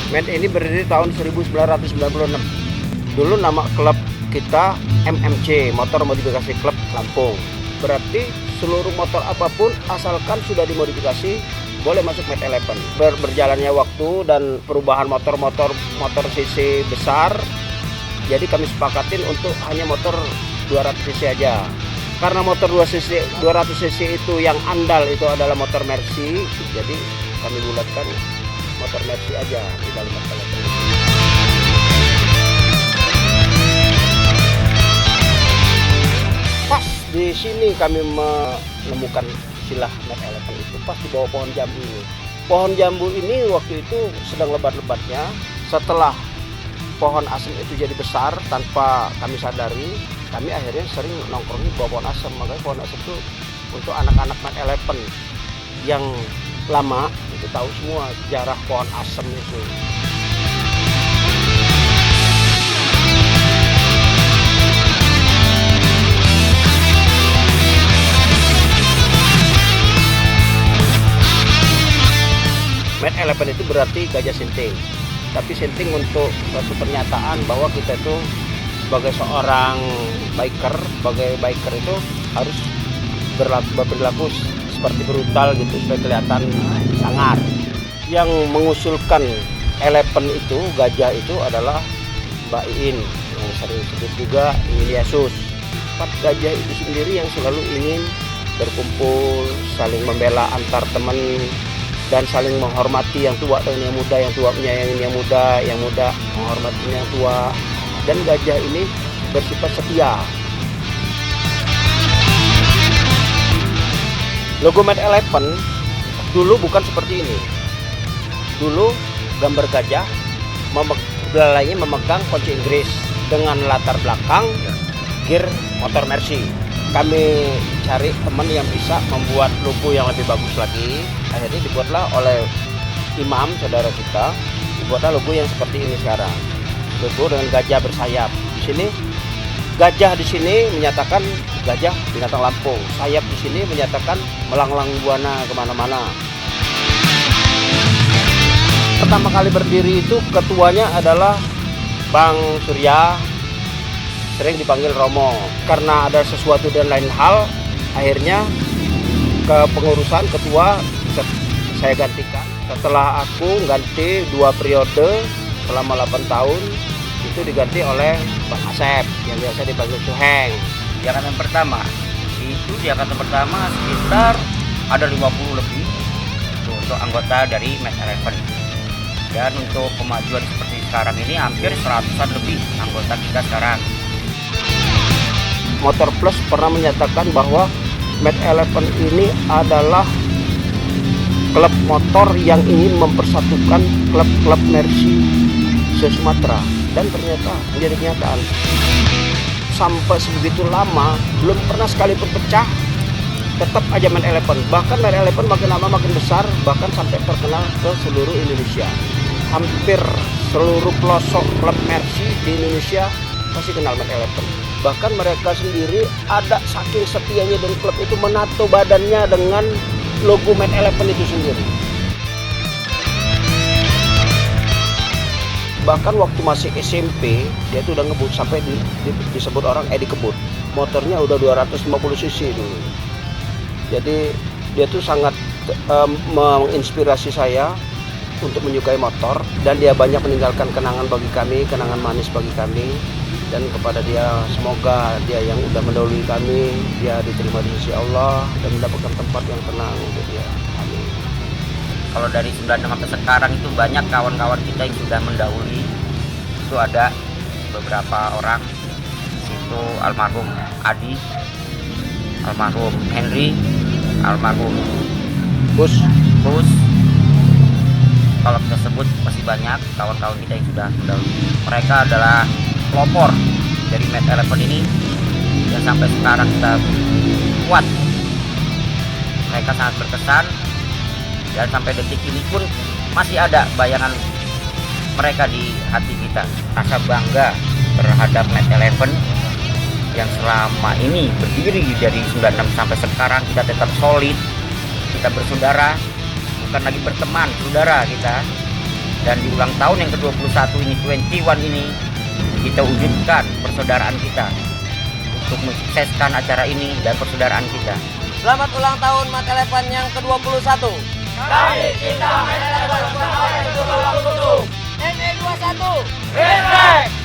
Met ini berdiri tahun 1996. Dulu nama klub kita MMC, Motor Modifikasi Klub Lampung. Berarti seluruh motor apapun asalkan sudah dimodifikasi boleh masuk Met 11. Berjalannya waktu dan perubahan motor cc besar, jadi kami sepakatin untuk hanya motor 200 cc aja. Karena motor 200 cc itu yang andal itu adalah motor Mercy, jadi kami bulatkan motor Mercy aja di dalam Met 11. Pas di sini kami menemukan istilah Met 11 itu pas di bawah pohon jambu ini. Pohon jambu ini waktu itu sedang lebat-lebatnya. Setelah pohon asem itu jadi besar tanpa kami sadari, kami akhirnya sering nongkrong di bawah pohon asem. Makanya pohon asem itu untuk anak-anak Met 11 yang lama itu tahu semua sejarah pohon asem itu. Met 11 itu berarti gajah sinting. Tapi sinting untuk suatu pernyataan bahwa kita itu sebagai seorang biker, itu harus berperilaku seperti brutal gitu supaya kelihatan sangar. Yang mengusulkan 11 itu, gajah itu adalah Mbak Iin yang sering disebut juga Yesus. 4 gajah itu sendiri yang selalu ingin berkumpul, saling membela antar teman, dan saling menghormati yang tua dengan yang muda, yang tua menyayangi yang muda menghormati yang tua. Dan gajah ini bersifat setia. Logo Met 11 dulu bukan seperti ini. Dulu gambar gajah belalainya memegang kunci Inggris dengan latar belakang gear motor Mercy. Kami cari teman yang bisa membuat logo yang lebih bagus lagi. Akhirnya dibuatlah oleh Imam, saudara kita, dibuatlah logo yang seperti ini sekarang. Logo dengan gajah bersayap. Di sini gajah di sini menyatakan gajah binatang Lampung. Sayap di sini menyatakan melanglang buana kemana-mana. Pertama kali berdiri itu ketuanya adalah Bang Surya, sering dipanggil Romo. Karena ada sesuatu dan lain hal, akhirnya kepengurusan ketua saya gantikan. Setelah aku ganti 2 periode selama 8 tahun, itu diganti oleh Bang Asep yang biasa dipanggil Suheng. Di angkatan pertama itu sekitar ada 50 lebih untuk anggota dari Met 11. Dan untuk kemajuan seperti sekarang ini hampir 100-an lebih anggota kita sekarang. Motor Plus pernah menyatakan bahwa Met 11 ini adalah klub motor yang ingin mempersatukan klub-klub Mercy se-Sumatera, dan ternyata menjadi kenyataan. Sampai sebegitu lama belum pernah sekalipun pecah, tetap aja Met 11. Bahkan Met 11 makin lama makin besar, bahkan sampai terkenal ke seluruh Indonesia. Hampir seluruh pelosok klub Mercy di Indonesia pasti kenal Met 11. Bahkan mereka sendiri ada saking setianya dan klub itu menato badannya dengan logo Met 11 itu sendiri. Bahkan waktu masih SMP dia tuh udah ngebut sampai disebut orang Edi Kebut. Motornya udah 250 cc dulu. Jadi dia tuh sangat menginspirasi saya untuk menyukai motor, dan dia banyak meninggalkan kenangan bagi kami, kenangan manis bagi kami. Dan kepada dia, semoga dia yang udah mendahului kami, dia diterima di sisi Allah dan mendapatkan tempat yang tenang untuk dia. Amin. Kalau dari 96 sampai sekarang itu banyak kawan-kawan kita yang sudah mendahului. Itu ada beberapa orang. Itu almarhum Adi, almarhum Henry, almarhum Bus. Kalau kita sebut masih banyak kawan-kawan kita yang sudah mendahului. Mereka adalah pelopor dari Met 11 ini yang sampai sekarang kita kuat. Mereka sangat berkesan, dan sampai detik ini pun masih ada bayangan mereka di hati kita. Rasa bangga terhadap Met 11 yang selama ini berdiri dari 96 sampai sekarang. Kita tetap solid, kita bersaudara, bukan lagi berteman, saudara kita. Dan di ulang tahun yang ke-21 ini, 21 ini, kita wujudkan persaudaraan kita untuk mensukseskan acara ini dan persaudaraan kita. Selamat ulang tahun Mat Eleven yang ke-21. Kami cinta Mat Eleven bersama yang ke-21. ME21. Respect!